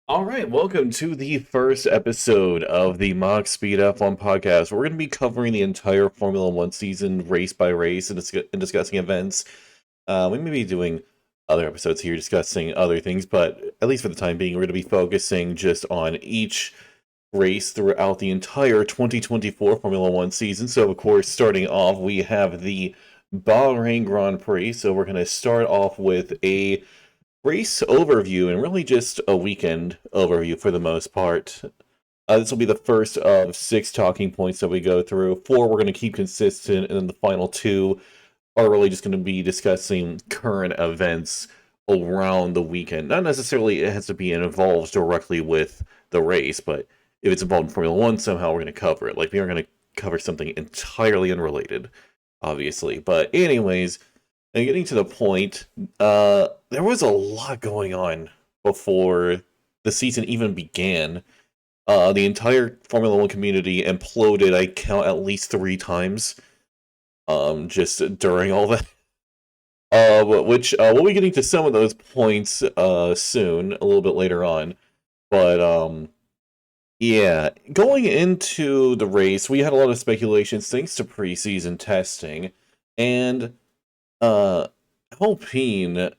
All right, welcome to the first episode of the Mach Speed F1 Podcast. We're going to be covering the entire Formula One season, race by race, and discussing events. We may be doing other episodes here discussing other things, but at least for the time being, we're going to be focusing just on each race throughout the entire 2024 Formula One season. So, of course, starting off, we have the Bahrain Grand Prix. So, we're going to start off with a race overview and really just a weekend overview for the most part. This will be the first of 6 talking points that we go through. 4 we're going to keep consistent, and then the final 2 are really just going to be discussing current events around the weekend. Not necessarily it has to be involved directly with the race, but if it's involved in Formula One, somehow we're going to cover it. Like, we aren't going to cover something entirely unrelated, obviously. But anyways, and getting to the point, there was a lot going on before the season even began. The entire Formula One community imploded, I count at least 3 times, just during all that. Which we'll be getting to some of those points soon, a little bit later on. But yeah, going into the race, we had a lot of speculations thanks to preseason testing, and uh, Alpine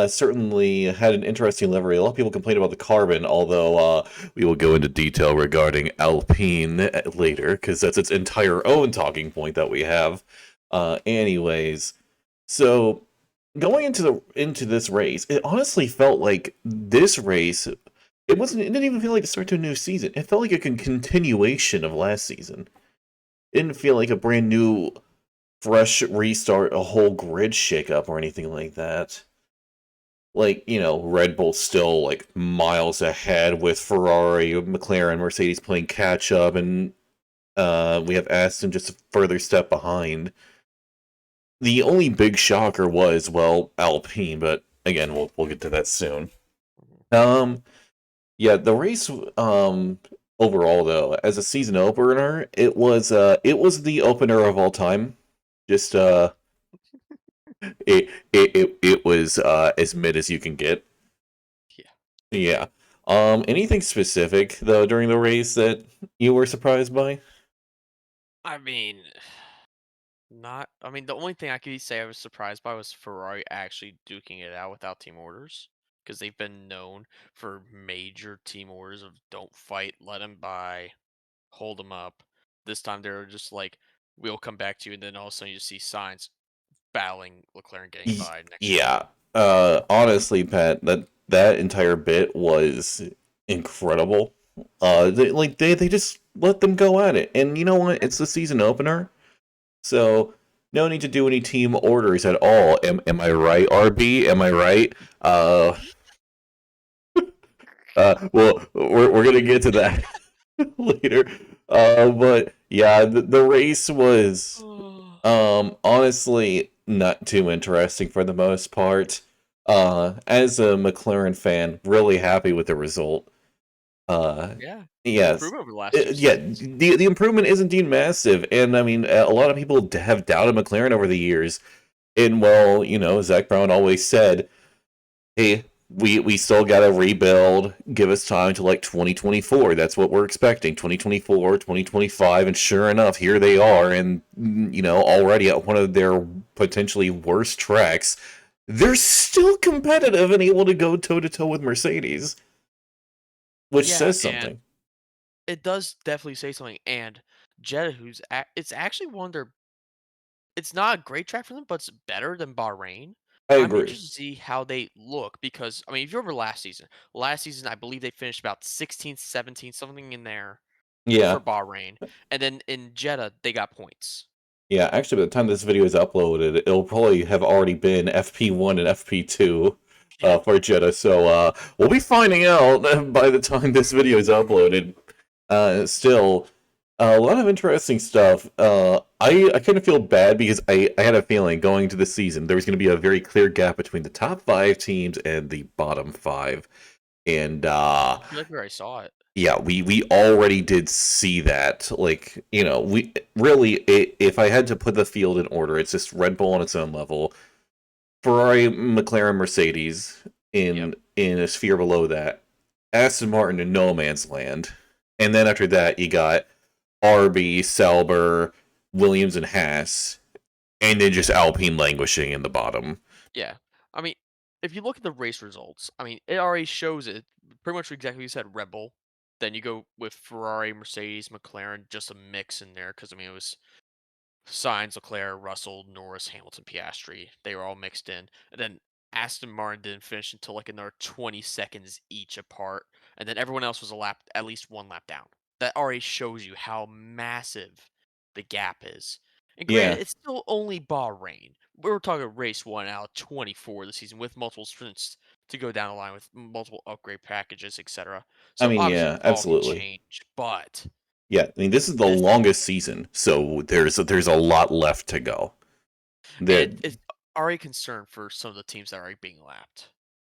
certainly had an interesting livery. A lot of people complained about the carbon, although we will go into detail regarding Alpine later, because that's its entire own talking point that we have. Anyways, so going into this race, it honestly felt like this race. It didn't even feel like the start to a new season. It felt like a continuation of last season. It didn't feel like a brand new, fresh restart, a whole grid shakeup or anything like that. Like, Red Bull still like miles ahead with Ferrari, McLaren, Mercedes playing catch up, and we have Aston just a further step behind. The only big shocker was, well, Alpine, but again, we'll get to that soon. Um, yeah, the race overall though, as a season opener, it was the opener of all time. Just it was as mid as you can get. Yeah. Yeah. Anything specific though during the race that you were surprised by? I mean, the only thing I could say I was surprised by was Ferrari actually duking it out without team orders. Because they've been known for major team orders of don't fight, let them by, hold them up. This time they're just like, we'll come back to you, and then all of a sudden you see signs battling McLaren getting by next to them. Yeah. Honestly, Pat, that entire bit was incredible. They just let them go at it, and you know what? It's the season opener, so no need to do any team orders at all. Am I right, RB? Am I right? Well, we're gonna get to that later. But yeah, the race was honestly not too interesting for the most part. As a McLaren fan, really happy with the result. Yeah. It's an Yes. improvement over the last 2 Yeah, seasons. the improvement is indeed massive, and I mean, a lot of people have doubted McLaren over the years. And well, Zach Brown always said, hey, we still gotta rebuild. Give us time to like 2024. That's what we're expecting. 2024, 2025, and sure enough, here they are. And already at one of their potentially worst tracks, they're still competitive and able to go toe to toe with Mercedes, which Yeah, says and something. it does definitely say something. And Jeddah, it's actually one of their it's not a great track for them, but it's better than Bahrain. I I'm agree. interested to see how they look because if you remember last season I believe they finished about 16th, 17th, something in there Yeah, for Bahrain, and then in Jeddah they got points. yeah. Actually, by the time this video is uploaded, it'll probably have already been FP1 and FP2 Yeah, for Jeddah. So we'll be finding out by the time this video is uploaded. Still, a lot of interesting stuff. I kind of feel bad because I had a feeling going into the season there was going to be a very clear gap between the top 5 teams and the bottom 5, and I feel like we already saw it. yeah, we already did see that. Like, we really, if I had to put the field in order, it's just Red Bull on its own level, Ferrari, McLaren, Mercedes Yep. in a sphere below that, Aston Martin in no man's land. And then after that, you got RB, Sauber, Williams, and Haas. And then just Alpine languishing in the bottom. Yeah. I mean, if you look at the race results, I mean, it already shows it pretty much exactly what you said, Red Bull. Then you go with Ferrari, Mercedes, McLaren, just a mix in there because I mean it was Sainz, Leclerc, Russell, Norris, Hamilton, Piastri. They were all mixed in. And then Aston Martin didn't finish until like another 20 seconds each apart. And then everyone else was a lap, at least one lap down. That already shows you how massive the gap is. And Yeah. granted, it's still only Bahrain. We're talking race one out of 24 this season with multiple sprints to go down the line with multiple upgrade packages, etc. I So mean, obviously yeah, the call can absolutely. change, but Yeah, I mean, this is the this longest season, so there's a lot left to go. There, and it's already concern for some of the teams that are already being lapped.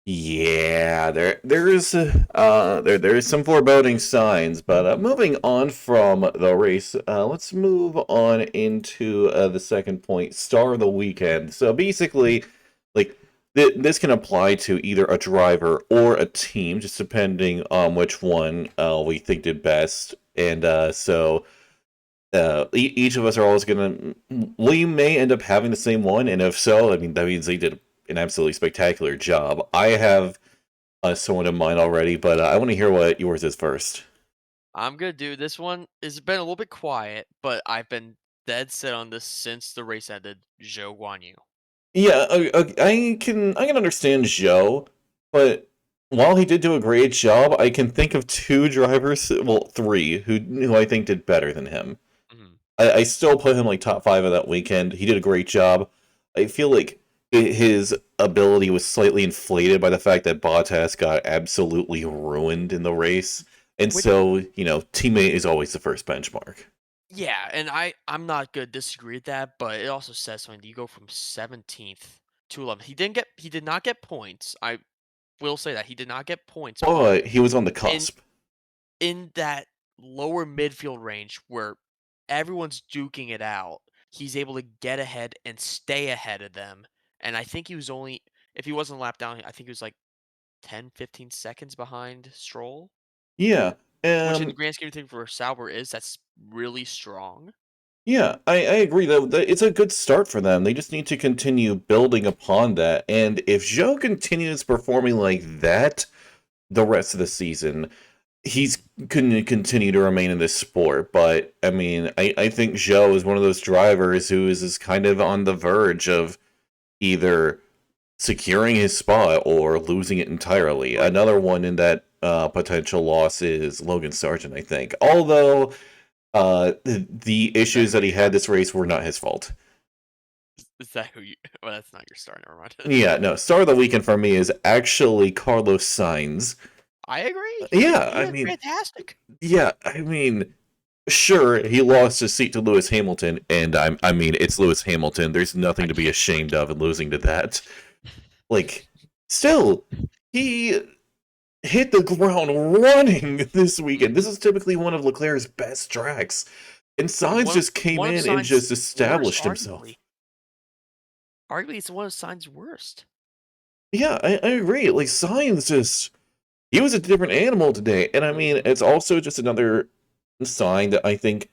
yeah, there is some foreboding signs, but moving on from the race, let's move on into the second point, star of the weekend. So basically, like this can apply to either a driver or a team, just depending on which one we think did best, and each of us are always gonna. We may end up having the same one, and if so, I mean that means they did an absolutely spectacular job. I have someone in mind already, but I want to hear what yours is first. I'm gonna do this one. It's been a little bit quiet, but I've been dead set on this since the race ended. Zhou Guanyu. Yeah, I can understand Joe, but while he did do a great job, I can think of two drivers, well, three, who I think did better than him. Mhm. I still put him like top five of that weekend. He did a great job. I feel like his ability was slightly inflated by the fact that Bottas got absolutely ruined in the race. And Which, so, teammate is always the first benchmark. yeah, and I'm not gonna disagree with that, but it also says something. You go from 17th to 11th. He did not get points. I will say that he did not get points, but But he was on the in cusp. in that lower midfield range where everyone's duking it out, he's able to get ahead and stay ahead of them. And I think he was only, if he wasn't lapped down, I think he was like 10, 15 seconds behind Stroll, Yeah. which in the grand scheme of things for Sauber that's really strong. Yeah, I agree though that it's a good start for them. They just need to continue building upon that. And if Joe continues performing like that the rest of the season, he's going to continue to remain in this sport. But I mean, I think Joe is one of those drivers who is kind of on the verge of either securing his spot or losing it entirely. Another one in that potential loss is Logan Sargent, I think. Although the Is that issues who that you he had start? this race were not his fault. Is that who you? Well, that's not your star. Never mind. Yeah, no, star of the weekend for me is actually Carlos Sainz. I agree. Yeah, He I was mean, fantastic. yeah, I mean, sure, he lost his seat to Lewis Hamilton, and I mean, it's Lewis Hamilton. There's I nothing to be can't ashamed argue. of in losing to that. Like, still, he hit the ground running this weekend. This Mhm. is typically one of Leclerc's best tracks, and And Sainz just came one of in and Sainz's just worst, established himself. arguably, it's one of Sainz's worst. Yeah, I agree. Like Sainz just he was a different animal today, and I mean, Mhm. it's also just another sign that I think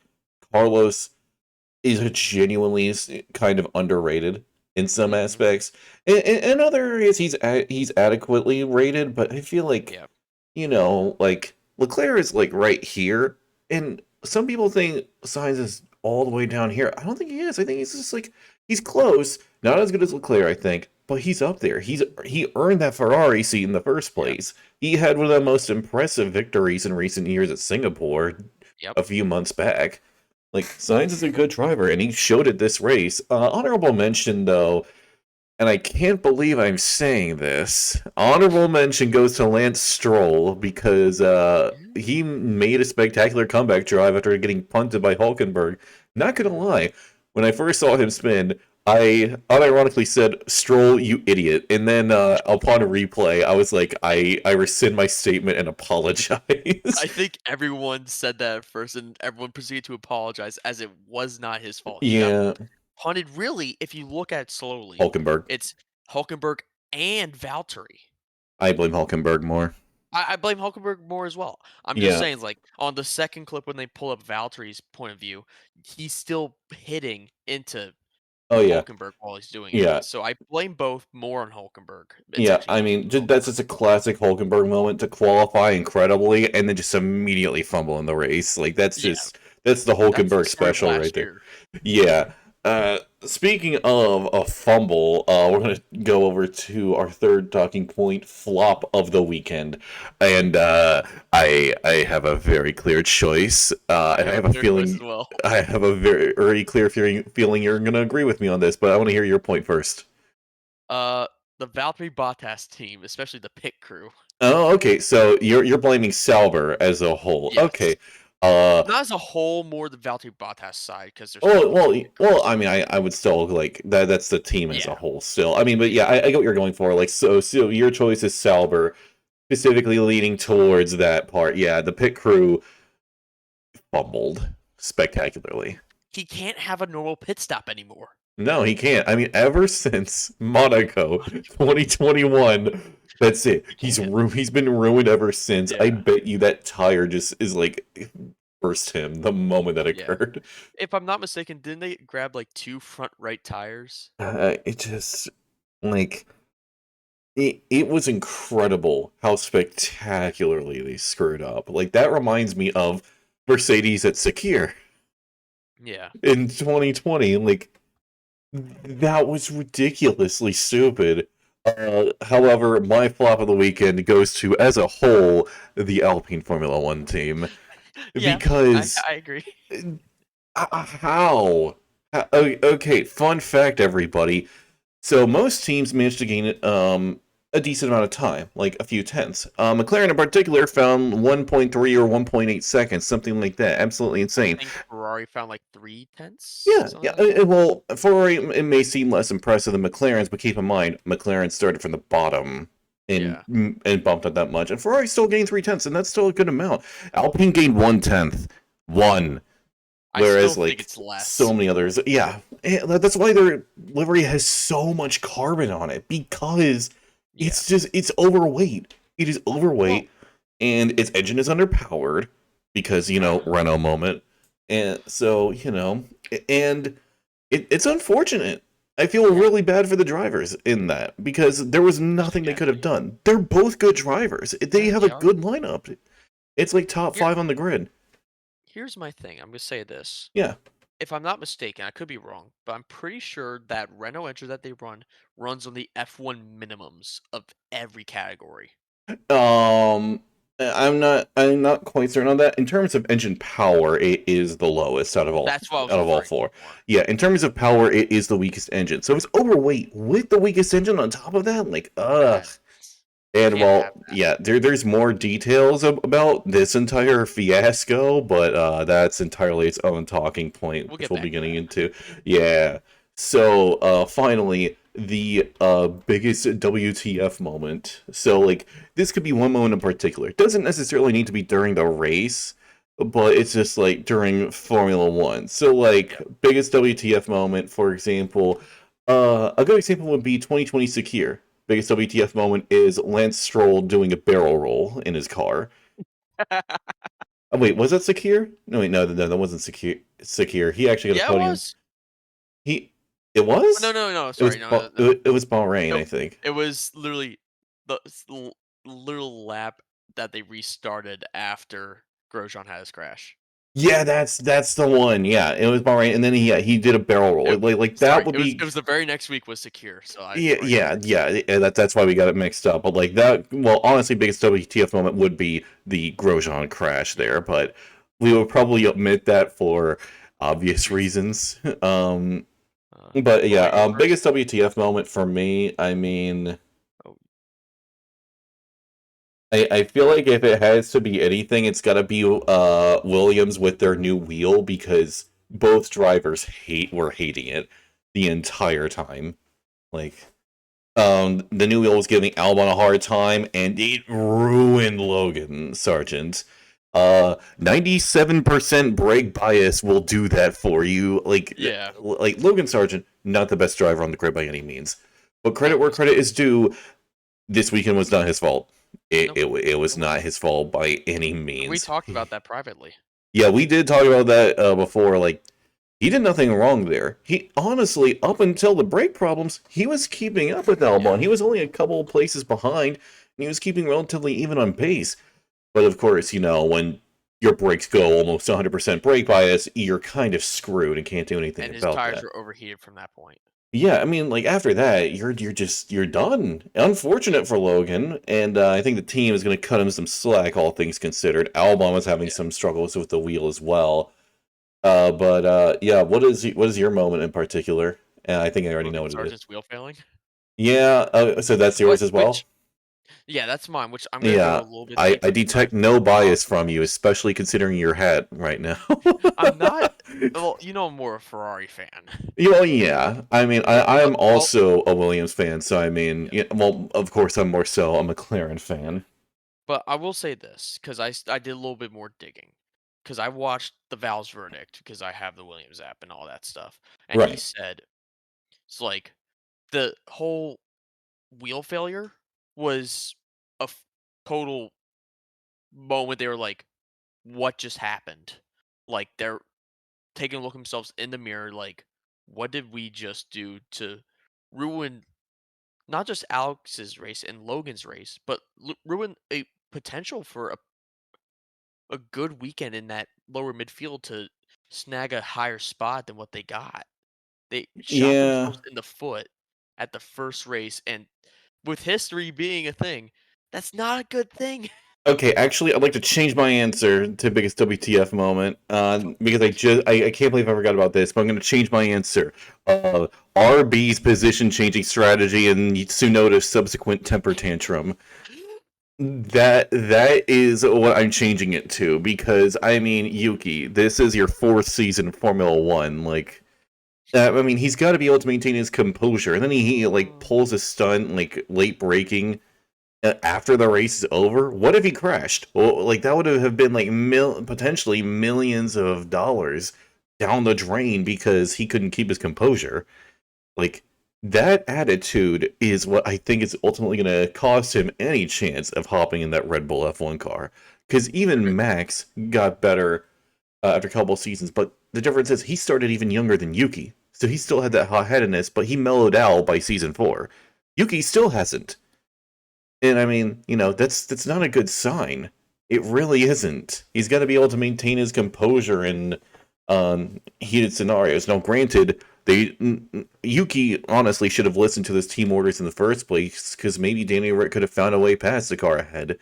Carlos is a genuinely kind of underrated in some Mhm. aspects. In other areas, he's adequately rated, but I feel like Yeah. like Leclerc is like right here, and some people think Sainz is all the way down here. I don't think he is. I think he's just like he's close, not as good as Leclerc, I think, but he's up there. He earned that Ferrari seat in the first Yeah. place. He had one of the most impressive victories in recent years at Singapore Yep. a few months back. Like Sainz is a good driver, and he showed it this race. Honorable mention though, and I can't believe I'm saying this. Honorable mention goes to Lance Stroll because Yeah. he made a spectacular comeback drive after getting punted by Hulkenberg. Not gonna Mhm. lie, when I first saw him spin, I unironically said, "Stroll, you idiot!" And then upon replay, I was like, "I rescind my statement and I apologize." think everyone said that at first, and everyone proceeded to apologize as it was not his fault. He got Yeah, punted. Really, if you look at it slowly, Hulkenberg. it's Hulkenberg and Valtteri. I blame Hulkenberg more. I blame Hulkenberg more as well. I'm just Yeah. saying, like, on the second clip when they pull up Valtteri's point of view, he's still hitting into Oh yeah. Hulkenberg while he's doing it. Yeah. So I blame both more on Hulkenberg. It's Yeah, actually I mostly mean, that's Hulkenberg. just a classic Hulkenberg moment to qualify incredibly, and then just immediately fumble in the race. Like Yeah, that's the that's the Hulkenberg story of special right last there. year. Yeah. Speaking of a fumble, we're gonna go over to our third talking point, flop of the weekend, and I have a very clear choice, I and I have a have a clear choice as feeling well. I have a very clear feeling you're gonna agree with me on this, but I want to hear your point first. Uh, the Valtteri Bottas team, especially the pit crew. Oh, okay. So you're blaming Sauber as a whole. Yes. Okay. Uh, Not as a whole, more the Valtteri Bottas side because there's oh, multiple well, pit well. crews. I mean, I would still like that. That's the team as a Yeah, whole. Still, I mean, but yeah, I get what you're going for. Like, so your choice is Sauber, specifically leaning towards that part. Yeah, the pit crew fumbled spectacularly. he can't have a normal pit stop anymore. No, he can't. I mean, ever since Monaco 2021, that's it. He can't. He's been ruined ever since. I Yeah, bet you that tire just is like burst him the moment that yeah. occurred. If I'm not mistaken, didn't they grab like two front right tires? It just like it was incredible how spectacularly they screwed up. Like that reminds me of Mercedes at Sakir Yeah. in 2020. Like that was ridiculously stupid. However, my flop of the weekend goes to, as a whole, the Alpine Formula One team Yeah, because I agree. how? Okay, fun fact, everybody. So most teams manage to gain a decent amount of time, like a few tenths. McLaren in particular found 1.3 or 1.8 seconds, something like that. Absolutely insane. I think Ferrari found like 3/10, Yeah, something yeah. like that. Well, Ferrari, it may seem less impressive than McLaren's, but keep in mind, McLaren started from the bottom Yeah. and bumped up that much, and Ferrari still gained 3/10, and that's still a good amount. Alpine gained 1/10, one, I still whereas think like it's so less. many others, yeah, that's why their livery has so much carbon on it because Yeah. it's overweight. It is Well, overweight, and its engine is underpowered because Renault moment, and so and it's unfortunate. I feel yeah. really bad for the drivers in that because there was nothing they Yeah. could have done. They're both good drivers. They Yeah, have they a are. good lineup. It's like top Here five on the grid. here's my thing. I'm gonna say this. Yeah. If I'm not mistaken, I could be wrong, but I'm pretty sure that Renault engine that they run runs on the F1 minimums of every category. Um, I'm not quite certain on that. In terms of engine power, it is the lowest That's what I was out of all referring to four. more. Yeah, in terms of power, it is the weakest engine. So it's overweight with the weakest engine on top of that. Like, ugh. That you And can't have well, that. yeah, there's more details about this entire fiasco, but that's entirely its own talking point, We'll which get we'll be back to getting that. into. Yeah. So finally, the biggest WTF moment. So like this could be one moment in particular. It doesn't necessarily need to be during the race, but it's just like during Formula One. So like Yeah. biggest WTF moment, for example, a good example would be 2020 Sakir. Biggest WTF moment is Lance Stroll doing a barrel roll in his car. Oh, wait, was that Sakir? No, wait, no, that wasn't Sakir. Sakir. He actually got a Yeah, it podium. was. He, it No, was? no, no, sorry, no, no, no. It was Bahrain, No, I think. it was literally the little lap that they restarted after Grosjean had his crash. Yeah, that's the one. Yeah, it was Bahrain, and then he did a barrel roll. It, Like that sorry, would it be. was the very next week was secure, so I Yeah, already yeah, confused. yeah. That's why we got it mixed up. But like that, well, honestly, biggest WTF moment would be the Grosjean crash Yeah, there. But we would probably omit that for obvious reasons. But you yeah, want me to go first? biggest WTF moment for me. I mean, Oh, I feel like if it has to be anything, it's got to be Williams with their new wheel because both drivers were hating it the entire time. Like, the new wheel was giving Albon a hard time, and it ruined Logan Sargent. 97% brake bias will do that for you. yeah. Like Logan Sargent, not the best driver on the grid by any means. But credit No, where he's credit is due, this weekend was not his fault. Nope. It was Nope. not his fault by any And we means. talked about that privately. Yeah, we did talk about that before. Like, he did nothing wrong there. He honestly, up until the brake problems, he was keeping up with Yeah. Albon. He was only a couple of places behind, and he was keeping relatively even on pace. But of course, when your brakes go almost 100% brake bias, you're kind of screwed and can't do anything And his about tires that. were overheated from that point. Yeah, I mean, like after that, you're done. Unfortunate for Logan, and I think the team is going to cut him some slack, all things considered. Albon was having Yeah. some struggles with the wheel as well. But yeah, what is your moment in particular? I think I already know Logan what it is. Sargent's wheel failing. Yeah, so that's yours as well? Which yeah, that's mine, which I'm gonna go Yeah, a little bit I deeper because I detect no bias from possibly you, especially considering your hat right now. I'm not well, I'm more a Ferrari fan. Well, yeah. I mean, But I am I'll also a Williams fan, so I mean, yeah. yeah, well, of course, I'm more so a McLaren fan. But I will say this, because I did a little bit more digging. Because I watched the Val's verdict because I have the Williams app and all that stuff. And he Right. said it's like the whole wheel failure was a total moment. They were like, what just happened? Like they're taking a look themselves in the mirror, like, what did we just do to ruin not just Alex's race and Logan's race, but ruin a potential for a good weekend in that lower midfield to snag a higher spot than what they got. They shot Yeah. themselves in the foot at the first race, and with history being a thing, that's not a good thing. Okay, actually, I'd like to change my answer to biggest WTF moment, because I can't believe I forgot about this, but I'm going to change my answer. Uh, RB's position changing strategy and Tsunoda's subsequent temper tantrum. That is what I'm changing it to, because I mean, Yuki, this is your fourth season in Formula One. Like, I mean, he's got to be able to maintain his composure, and then he like pulls a stunt, like late braking after the race is over. What if he crashed? Well, like that would have been like potentially millions of dollars down the drain because he couldn't keep his composure. Like, that attitude is what I think is ultimately going to cost him any chance of hopping in that Red Bull F1 car. Because even Max got better after a couple of seasons, but the difference is he started even younger than Yuki. So he still had that hot-headedness, but he mellowed out by season 4. Yuki still hasn't. And I mean, that's not a good sign. It really isn't. He's got to be able to maintain his composure in heated scenarios. Now, granted, Yuki honestly should have listened to those team orders in the first place, because maybe Danny Rick could have found a way past the car ahead.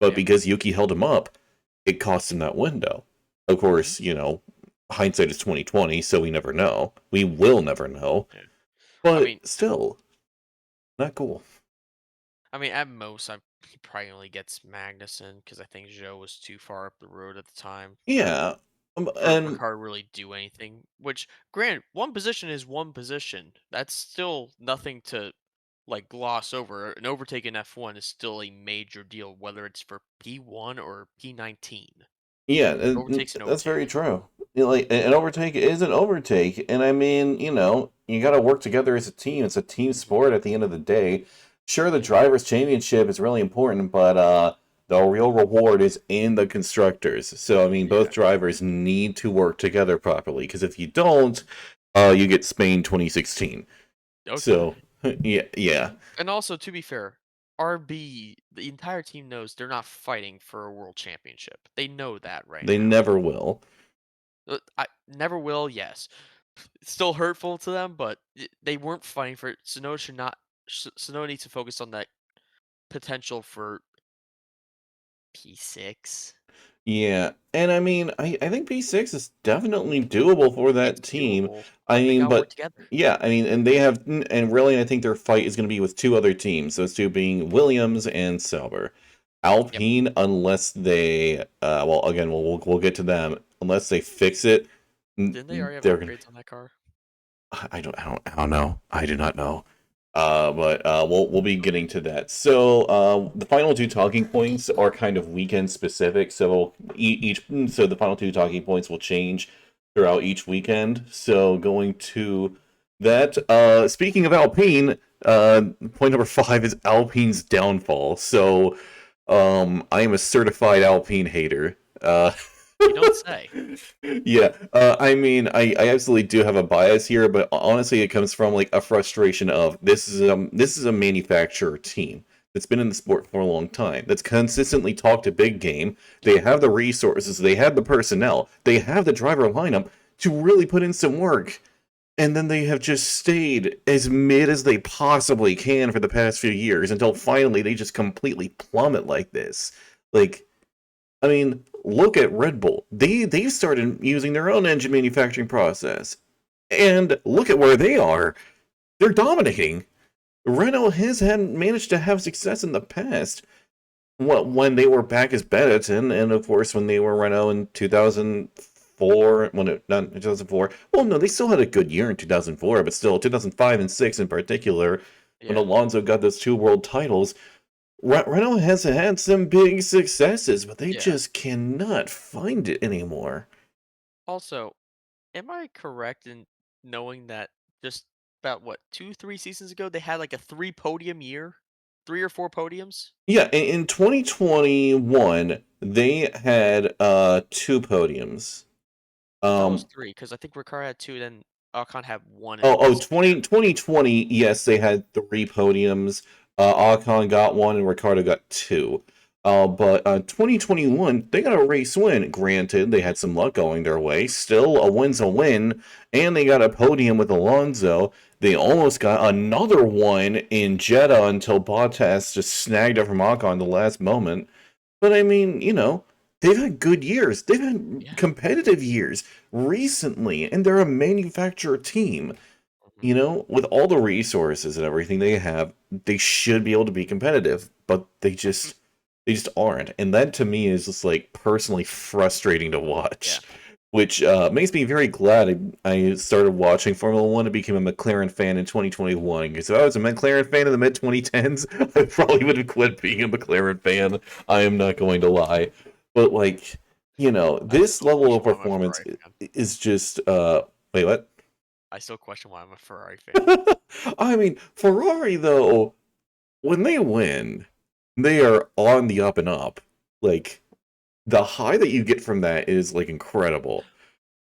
But Yeah. because Yuki held him up, it cost him that window. Of course, hindsight is 2020, so we never know. We will never know. Yeah. I But mean, still, not cool. at most, he probably only gets Magnussen because I think Joe was too far up the road at the time Yeah, for and Ricard to really do anything. Which, granted, one position is one position. That's still nothing to like gloss over. An overtake in F1 is still a major deal, whether it's for P1 or P19. yeah, Overtake's an that's very overtake. true. Like an overtake is an overtake, and I mean, you got to work together as a team. It's a team Hmm. sport at the end of the day. Sure, the Yeah, drivers' championship is really important, but the real reward is in the constructors. So I mean, both yeah. drivers need to work together properly. Because if you don't, you get Spain 2016. Oh god. So yeah, yeah, And also, to be fair, RB, the entire team knows they're not fighting for a world championship. They know that right they now. never will. I never will. Yes, it's still hurtful to them, but they weren't fighting for it. Sonoda should not. Sonoda needs to focus on that potential for P6. Yeah, and I mean, I think P6 is definitely doable for It's that team. doable, I but they mean, gotta work but together. yeah, I mean, and they have, and really, I think their fight is going to be with two other teams. Those two being Williams and Sauber. Yep. Alpine, unless they, well, again, we'll get to them. Unless they fix it, Didn't they already have they're gonna. upgrades on that car? I don't know. I do not know. But we'll be getting to that. So the final two talking points are kind of weekend specific. So so the final two talking points will change throughout each weekend. So going to that. Speaking of Alpine, point number 5 is Alpine's downfall. So I am a certified Alpine hater. You don't say. Yeah, I mean, I absolutely do have a bias here, but honestly, it comes from like a frustration of this is a manufacturer team that's been in the sport for a long time, that's consistently talked a big game. They have the resources, they have the personnel, they have the driver lineup to really put in some work, and then they have just stayed as mid as they possibly can for the past few years until finally they just completely plummet like this. Like, I mean, look at Red Bull. They've started using their own engine manufacturing process, and look at where they are. They're dominating. Renault has had managed to have success in the past. What when they were back as Benetton, and of course when they were Renault in 2004, when it not 2004. Well, no, they still had a good year in 2004, but still 2005 and six in particular, when Yeah. Alonso got those two world titles. Renault has had some big successes, but they Yeah. just cannot find it anymore. Also, am I correct in knowing that just about what 2, 3 seasons ago they had like a 3 podium year, 3 or 4 podiums? Yeah, in 2021, they had two podiums. I thought it was Um, three because I think Ricciardo had two, then Ocon had one Oh, in oh, this year. 2020, yes, they had three podiums. Ocon got one and Ricardo got two. But 2021, they got a race win. Granted, they had some luck going their way. Still, a win's a win. And they got a podium with Alonso. They almost got another one in Jeddah until Bottas just snagged it from Ocon the last moment. But I mean, they've had good years. They've had Yeah. competitive years recently, and they're a manufacturer team. Mhm. With all the resources and everything they have, they should be able to be competitive, but Mhm. they just aren't. And that to me is just like personally frustrating to Yeah. watch, which makes me very glad I started watching Formula One and became a McLaren fan in 2021. Because if I was a McLaren fan in the mid 2010s, I probably would have quit being a McLaren fan. I am not going to lie. But like, I this still level of question why I'm a performance Ferrari fan. is just wait, what? I still question why I'm a Ferrari fan. I mean, Ferrari though, when they win, they are on the up and up. Like the high that you get from that is like incredible.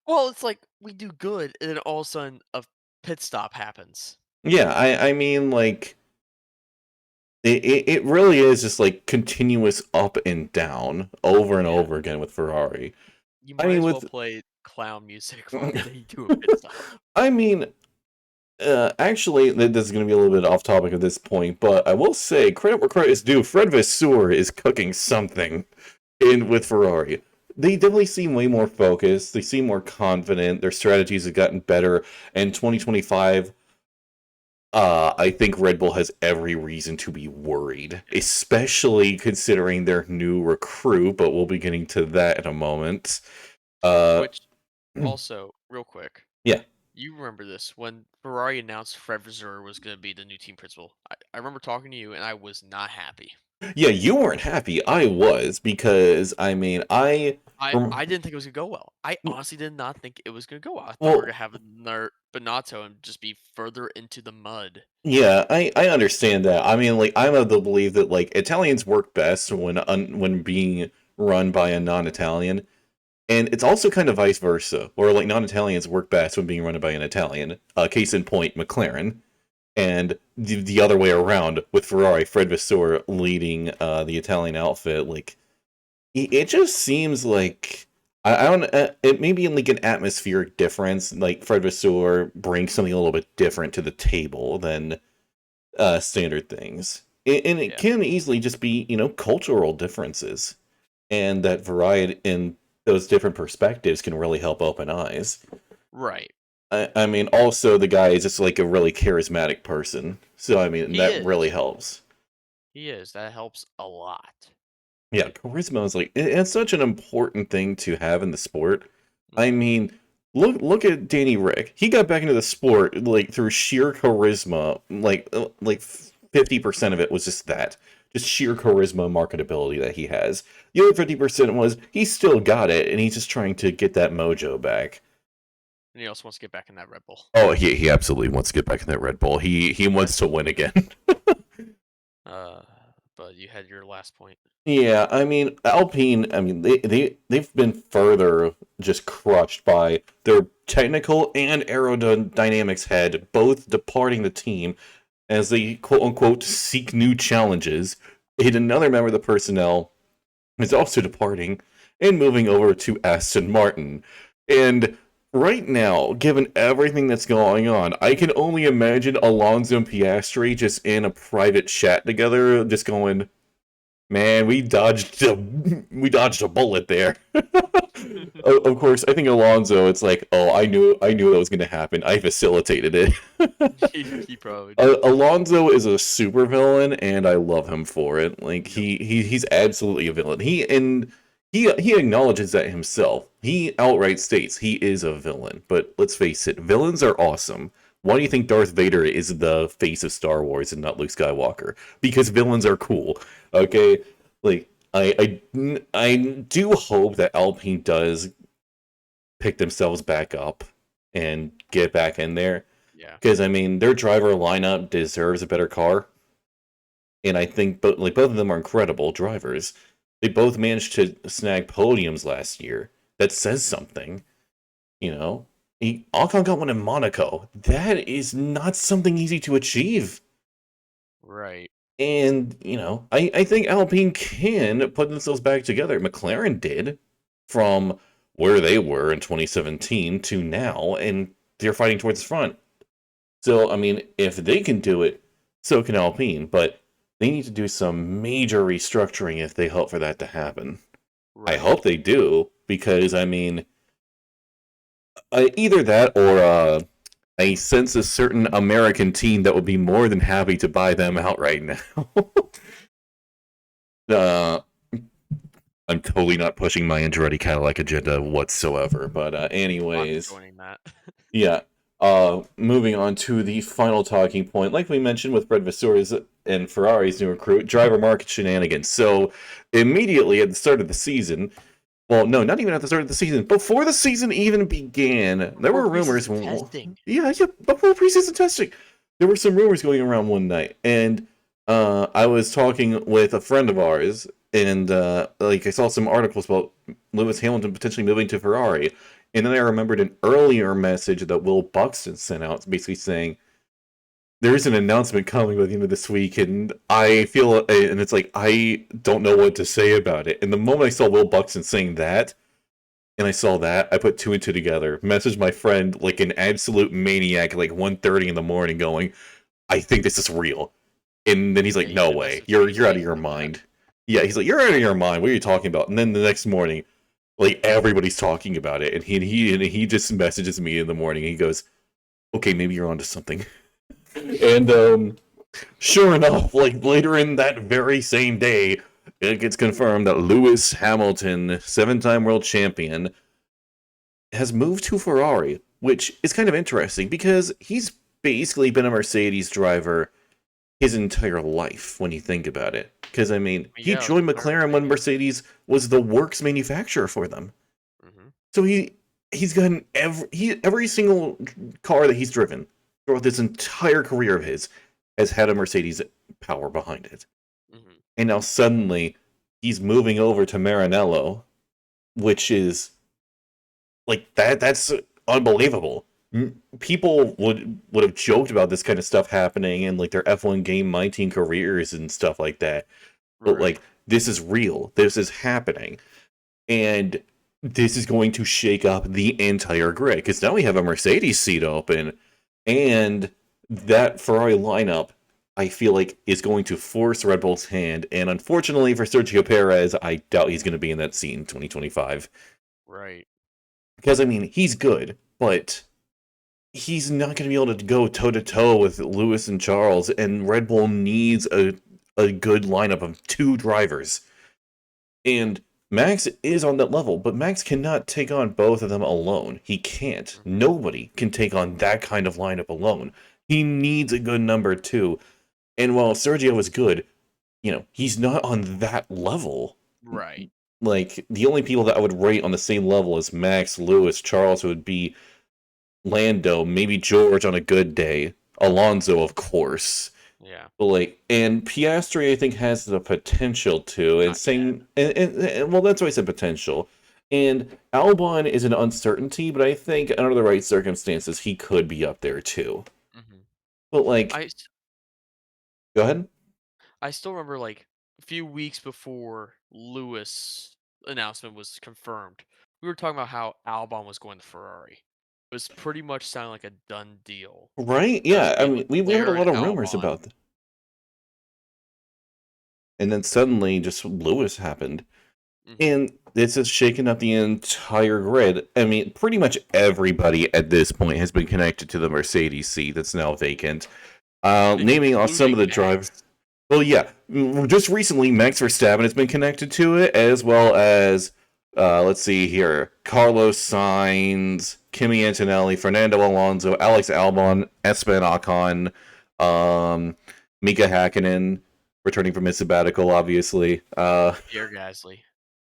Well, it's like we do good, and then all of a sudden a pit stop happens. Yeah, I mean like it really is just like continuous up and down over and Yeah. over again with Ferrari. You I might mean as well with play clown music while they do a pit stop. I mean actually, this is going to be a little bit off topic at this point, but I will say credit where credit is due. Fred Vasseur is cooking something in with Ferrari. They definitely seem way more focused. They seem more confident. Their strategies have gotten better. And 2025, I think Red Bull has every reason to be worried, Yeah. especially considering their new recruit. But we'll be getting to that in a moment. Uh, Which also, real quick, yeah, you remember this when Ferrari announced Fred Vasseur was going to be the new team principal. I remember talking to you, and I was not happy. yeah. You weren't happy. I was because I mean I didn't think it was gonna go well. I honestly did not think it was gonna go well. I thought we were well, gonna have another Bonato and just be further into the mud. yeah, I understand that. I mean, like I'm of the belief that like Italians work best when being run by a non-Italian, and it's also kind of vice versa, where like non-Italians work best when being run by an Italian. Case in point, McLaren, and the other way around with Ferrari. Fred Vasseur leading the Italian outfit. Like it just seems like I don't. It may be like an atmospheric difference. Like Fred Vasseur brings something a little bit different to the table than standard things. And it Yeah. can easily just be, cultural differences. And that variety in those different perspectives can really help open eyes. Right. I mean, also, the guy is just like a really charismatic person. So, I mean, He that really is. helps. He is. That helps a lot. Yeah, charisma is like, it's such an important thing to have in the sport. I Mhm. mean, look at Danny Rick. He got back into the sport like through sheer charisma. Like 50% of it was just that, just sheer charisma and marketability that he has. The other 50% was he still got it, and he's just trying to get that mojo back. And he also wants to get back in that Red Bull. Oh, he absolutely wants to get back in that Red Bull. He wants to win again. Uh, but you had your last point. Yeah, I mean, Alpine, I mean, they've been further just crushed by their technical and aerodynamics head both departing the team as they quote unquote seek new challenges. And another member of the personnel is also departing and moving over to Aston Martin. And right now, given everything that's going on, I can only imagine Alonso and Piastri just in a private chat together, just going, "Man, we dodged a bullet there." Of course, I think Alonso, it's like, "Oh, I knew that was going to happen. I facilitated it." He probably did. Alonso is a supervillain, and I love him for it. Like he's absolutely a villain. He acknowledges that himself. He outright states he is a villain. But let's face it, villains are awesome. Why do you think Darth Vader is the face of Star Wars and not Luke Skywalker? Because villains are cool. Okay, like I do hope that Alpine does pick themselves back up and get back in there. Yeah. Because I mean, their driver lineup deserves a better car, and I think both of them are incredible drivers. They both managed to snag podiums last year. That says something, you know. Ocon got one in Monaco. That is not something easy to achieve. Right. And, I think Alpine can put themselves back together. McLaren did from where they were in 2017 to now, and they're fighting towards the front. So, I mean, if they can do it, so can Alpine, but they need to do some major restructuring if they hope for that to happen. Right. I hope they do, because, I mean, either that or I sense a certain American team that would be more than happy to buy them out right now. I'm totally not pushing my Andretti Cadillac agenda whatsoever, but anyways. I'm joining that. Yeah. Moving on to the final talking point, like we mentioned with Fred Vasseur's and Ferrari's new recruit, driver market shenanigans. So immediately at the start of the season, well, no, not even at the start of the season, before the season even began, there were rumors. Testing. Yeah, before preseason testing, there were some rumors going around one night, and I was talking with a friend of ours, and I saw some articles about Lewis Hamilton potentially moving to Ferrari. And then I remembered an earlier message that Will Buxton sent out, basically saying, there's an announcement coming by the end of this week, and I feel, and it's like, I don't know what to say about it. And the moment I saw Will Buxton saying that, and I saw that, I put two and two together, messaged my friend like an absolute maniac, like 1:30 in the morning, going, I think this is real. And then he's like, no way, you're out of your mind. Yeah, he's like, you're out of your mind, what are you talking about? And then the next morning, like, everybody's talking about it, and he just messages me in the morning, and he goes, okay, maybe you're onto something. And sure enough, like, later in that very same day, it gets confirmed that Lewis Hamilton, 7-time world champion, has moved to Ferrari, which is kind of interesting, because he's basically been a Mercedes driver his entire life, when you think about it. Because, I mean, he joined McLaren when Mercedes was the works manufacturer for them. Mm-hmm. So he's gotten every single car that he's driven throughout this entire career of his has had a Mercedes power behind it. Mm-hmm. And now suddenly he's moving over to Maranello, which is like that's unbelievable. People would have joked about this kind of stuff happening in like their F1 Game 19 careers and stuff like that. But like, this is real. This is happening. And this is going to shake up the entire grid. Because now we have a Mercedes seat open. And that Ferrari lineup, I feel like, is going to force Red Bull's hand. And unfortunately for Sergio Perez, I doubt he's going to be in that seat in 2025. Right. Because, I mean, he's good. But he's not going to be able to go toe-to-toe with Lewis and Charles. And Red Bull needs a good lineup of two drivers. And Max is on that level, but Max cannot take on both of them alone. He can't. Mm-hmm. Nobody can take on that kind of lineup alone. He needs a good number two. And while Sergio is good, he's not on that level. Right. Like, the only people that I would rate on the same level as Max, Lewis, Charles would be Lando, maybe George on a good day, Alonso, of course. Yeah. But like, and Piastri, I think, has the potential to, and Not yet. same, and well, that's why I said potential. And Albon is an uncertainty, but I think under the right circumstances, he could be up there too. Hmm. But like, I s- go ahead. I still remember like a few weeks before Lewis announcement was confirmed, we were talking about how Albon was going to Ferrari. It was pretty much sounding like a done deal. Right? It was Yeah. gonna I be mean, we heard a Leclerc and lot of rumors Albon. about that, and then suddenly, just Lewis happened. Hmm. And this has shaken up the entire grid. I mean, pretty much everybody at this point has been connected to the Mercedes seat that's now vacant. Naming off some of Including the drivers. Max. Well, yeah, just recently, Max Verstappen has been connected to it, as well as, let's see here, Carlos Sainz, Kimi Antonelli, Fernando Alonso, Alex Albon, Esteban Ocon, Mika Hakkinen, returning from his sabbatical, obviously. Pierre Gasly.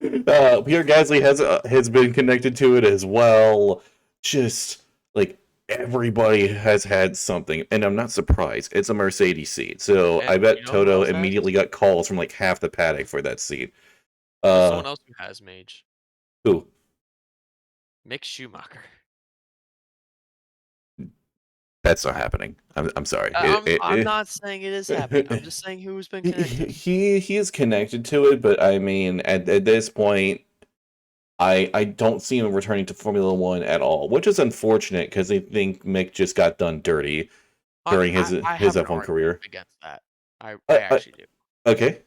Pierre Gasly has been connected to it as well. Just like everybody has had something, and I'm not surprised. It's a Mercedes seat, so I And you bet know who Toto else has? immediately got calls from like half the paddock for that seat. You know Uh, someone else who has Mage? who? Mick Schumacher. That's not happening. I'm sorry. I'm not saying it is happening. I'm just saying who's been connected. He is connected to it, but I mean, at this point, I don't see him returning to Formula One at all, which is unfortunate because I think Mick just got done dirty during I his have an F1 argument career. against that. I Uh, uh, actually do. okay.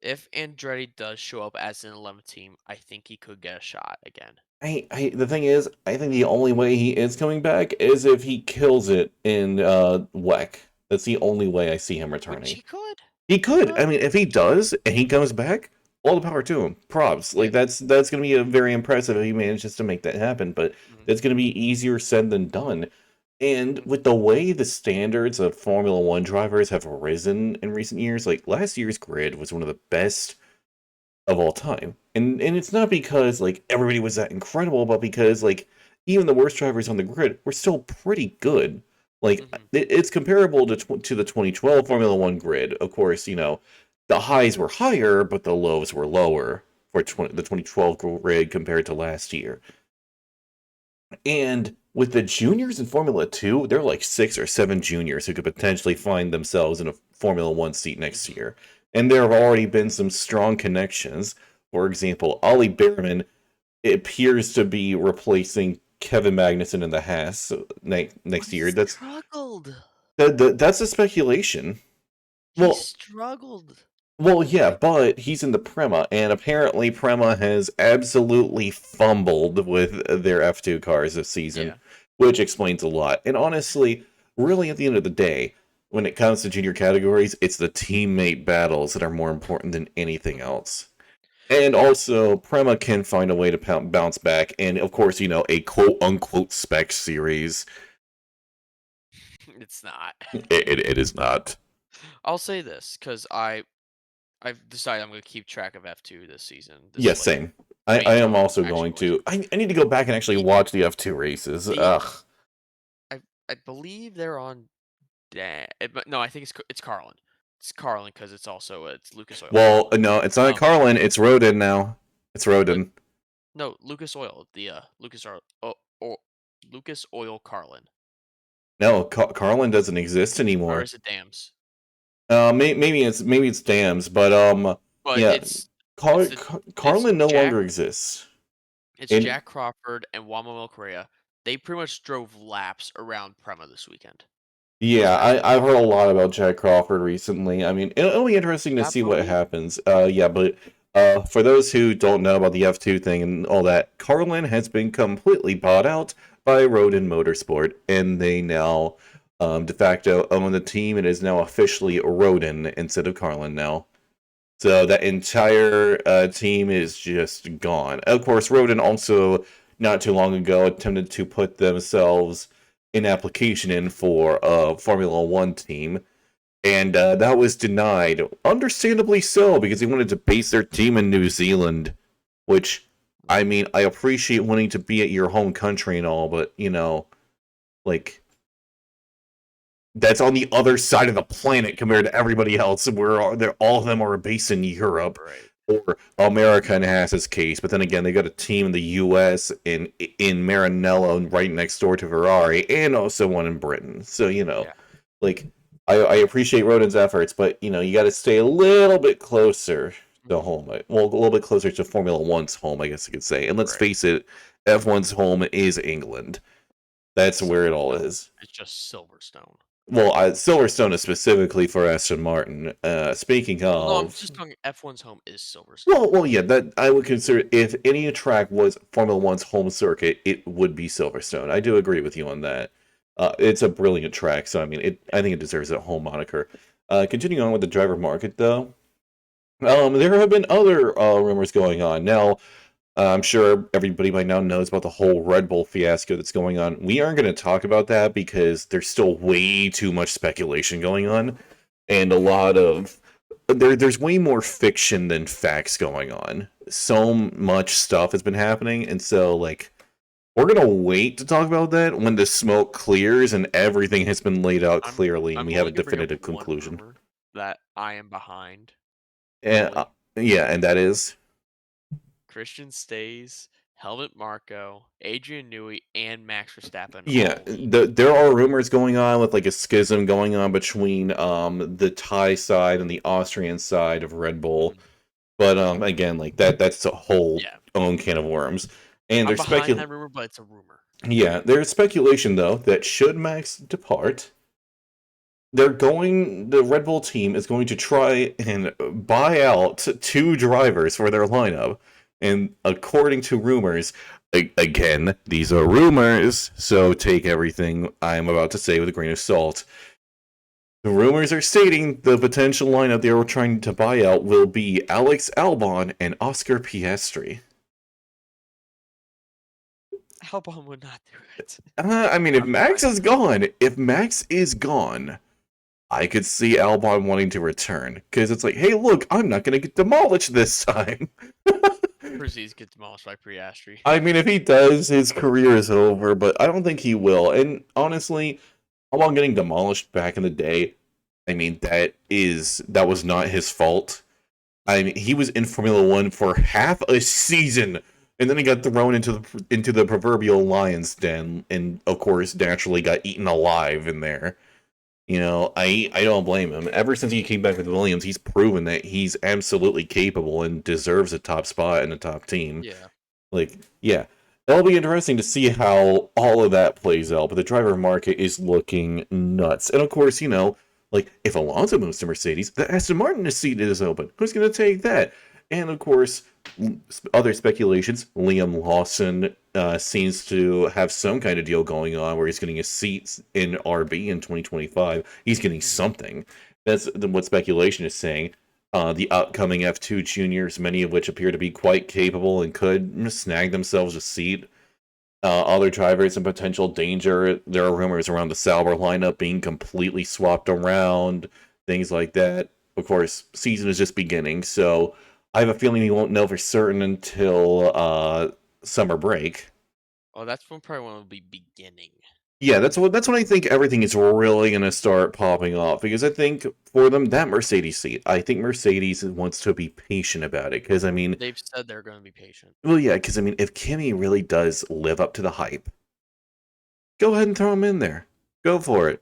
If Andretti does show up as an 11th team, I think he could get a shot again. The thing is, I think the only way he is coming back is if he kills it in WEC. That's the only way I see him Which returning. he could. He He could. could. I mean, if he does and he comes back, all the power to him. Props. Yeah. Like that's going to be a very impressive if he manages to make that happen. But Mhm. that's going to be easier said than done. And Mhm. with the way the standards of Formula One drivers have risen in recent years, like last year's grid was one of the best of all time. And it's not because like everybody was that incredible, but because like even the worst drivers on the grid were still pretty good. Like Mhm. it's comparable to the 2012 Formula 1 grid. Of course, the highs were higher, but the lows were lower for the Mhm. 2012 grid compared to last year. And with the juniors in Formula 2, there are like 6 or 7 juniors who could potentially find themselves in a Formula 1 seat next Mhm. year. And there have already been some strong connections. For example, Ollie Behrman appears to be replacing Kevin Magnussen in the Haas But next he year. struggled. That's a speculation. He Well, struggled. Well, yeah, but he's in the Prema, and apparently Prema has absolutely fumbled with their F2 cars this season, Yeah. which explains a lot. And honestly, really at the end of the day, when it comes to junior categories, it's the teammate battles that are more important than anything Mhm. else. And also, Prema can find a way to bounce back, and of course, a quote unquote spec series. It's not. It is not. I'll say this because I've decided I'm going to keep track of F2 this season. This Yes, is like same. the I main am tournament also I'm actually going going to. to. I need to go back and actually The watch the F2 races. the Ugh. I believe they're on. No, I think it's Carlin. It's Carlin because it's Lucas Oil. Well, no, it's not Um, Carlin. It's Rodin now. It's but Rodin. no, Lucas Oil. The Lucas Oil Carlin, No, Carlin doesn't exist or anymore. is it Dams? Maybe it's Dams, but But yeah, it's the it's Carlin no Jack longer exists. it's And Jack Crawford and Juan Manuel Correa. They pretty much drove laps around Prema this weekend. This yeah, past I've weekend. heard a lot about Jack Crawford recently. I mean, it'll be interesting to That see what Bodie? happens. Yeah, but for those who don't know about the F2 thing and all that, Carlin has been completely bought out by Rodin Motorsport, and they now de facto own the team. It is now officially Rodin instead of Carlin now. So that entire team is just gone. Of course, Rodin also not too long ago attempted to put themselves in application in for a Formula One team, and that was denied. Understandably so, because they wanted to base their team in New Zealand. Which, I Mhm. mean, I appreciate wanting to be at your home country and all, but like That's on the other side of the planet compared to everybody else. Where all of them are based in Europe, Right. or America has its case. But then again, they got a team in the U.S. in Maranello, right next door to Ferrari, and also one in Britain. So Yeah. like I appreciate Rodin's efforts, but you got to stay a little bit closer to Mhm. home. Well, a little bit closer to Formula One's home, I guess you could say. And let's Right. face it, F1's home is England. That's where it all Silverstone. is. It's just Silverstone. Well, Silverstone is specifically for Aston Martin. Speaking Well, no, I'm of, just talking F1's home is Silverstone. well, yeah, that I would consider if any track was Formula One's home circuit, it would be Silverstone. I do agree with you on that. It's a brilliant track, so I mean, I think it deserves a home moniker. Continuing on with the driver market, though, there have been other rumors going on. Now, I'm sure everybody by now knows about the whole Red Bull fiasco that's going on. We aren't going to talk about that because there's still way too much speculation going on, and a lot of there's way more fiction than facts going on. So much stuff has been happening, and so we're gonna wait to talk about that when the smoke clears and everything has been laid out I'm clearly and I'm we have a only gonna bring up definitive one conclusion. rumor that I am behind And fully. yeah, and that is Christian stays, Helmut Marko, Adrian Newey, and Max Verstappen yeah, all leave. there are rumors going on with like a schism going on between the Thai side and the Austrian side of Red Bull. Mhm. But again, like that's a whole Yeah, own can of worms. And I'm there's behind that rumor, but it's a rumor. there's speculation though that should Max depart, the Red Bull team is going to try and buy out two drivers for their lineup. And according to rumors, again, these are rumors, so take everything I'm about to say with a grain of salt. The rumors are stating the potential lineup they were trying to buy out will be Alex Albon and Oscar Piastri. Albon would not do it. I mean, I'm behind that. If Max is gone, I could see Albon wanting to return because it's like, hey, look, I'm not going to get demolished this time. Proceeds get demolished by Priastri. I mean, if he does, his career is over, but I don't think he will. And honestly, Albon getting demolished back in the day, I mean, that was not his fault. I mean, he was in Formula One for half a season, and then he got thrown into the proverbial lion's den, and of course, naturally got eaten alive in there. I don't blame him. Ever since he came back with Williams, he's proven that he's absolutely capable and deserves a top spot in the top team. Yeah. Yeah, that'll be interesting to see how all of that plays out. But the driver market is looking nuts, and of course, if Alonso moves to Mercedes, the Aston Martin seat is open. Who's going to take that? And of course, other speculations. Liam Lawson seems to have some kind of deal going on where he's getting a seat in RB in 2025. He's getting Mhm. something. That's what speculation is saying. The upcoming F2 juniors, many of which appear to be quite capable and could snag themselves a seat. Other drivers in potential danger. There are rumors around the Sauber lineup being completely swapped around, things like that. Of course, season is just beginning, so I have a feeling we won't know for certain until summer break. Oh, that's when probably when it'll be beginning. Yeah, that's when I think everything is really gonna start popping off because I think for them that Mercedes seat, I think Mercedes wants to be patient about it because I mean, They've said they're going to be patient. well, yeah, because I mean, if Kimmy really does live up to the hype, go ahead and throw him in there. Go for it.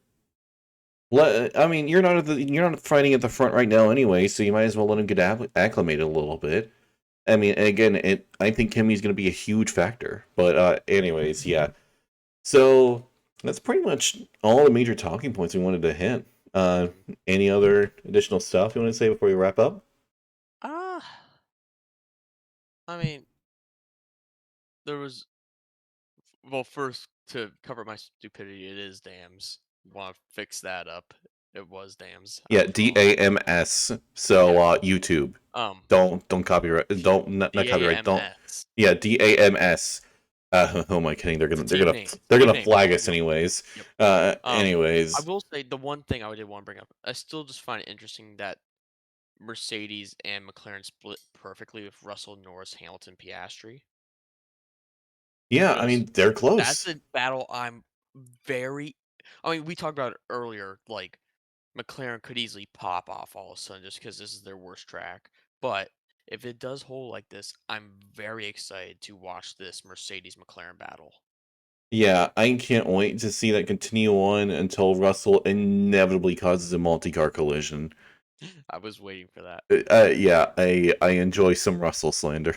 I mean, you're not fighting at the front right now anyway, so you might as well let him get acclimated a little bit. I mean, again, I think Kimmy's going to be a huge factor. But anyways, yeah. So that's pretty much all the major talking points we wanted to hit. Mhm. Any other additional stuff you want to say before we wrap up? Ah, I mean, there was well, first to cover my stupidity, it is dams. Want to fix that up? It was dams. I Yeah, was wrong. DAMS. So Yeah. YouTube. Um. Don't copyright. Yeah. Don't not copyright. Don't. DAMS. Yeah, DAMS. Who am I kidding? It's a team name. It's a They're team gonna name. flag I us know. anyways. Yep. I Anyways, will say the one thing I did want to bring up. I still just find it interesting that Mercedes and McLaren split perfectly with Russell, Norris, Hamilton, Piastri. yeah, I Just mean they're that's close. a battle I'm very I mean, we talked about it earlier, like McLaren could easily pop off all of a sudden just because this is their worst track. But if it does hold like this, I'm very excited to watch this Mercedes McLaren battle. Yeah, I can't wait to see that continue on until Russell inevitably causes a multi-car collision. I was waiting for that. Yeah, I enjoy some Russell slander.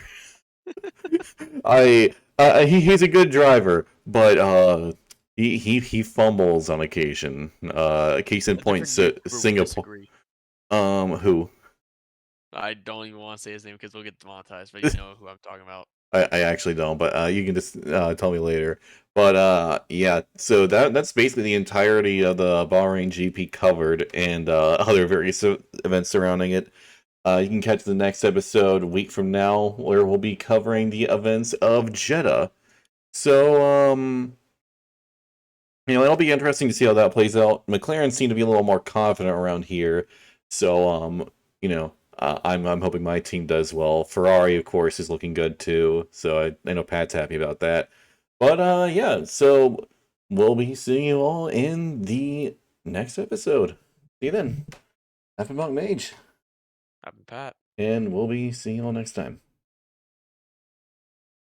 He's a good driver, but he fumbles on occasion. Case in A point, different YouTuber would Singapore. disagree. Who? I don't even want to say his name because we'll get demonetized, but you know who I'm talking about. I actually don't, but you can just tell me later. But yeah, so that's basically the entirety of the Bahrain GP covered, and other various events surrounding it. You can catch the next episode a week from now, where we'll be covering the events of Jeddah. So it'll be interesting to see how that plays out. McLaren seem to be a little more confident around here, so I'm hoping my team does well. Ferrari, of course, is looking good too, so I know Pat's happy about that. But yeah, so we'll be seeing you all in the next episode. See you then. I've been Monk Mage, I've been Pat. and we'll be seeing you all next time.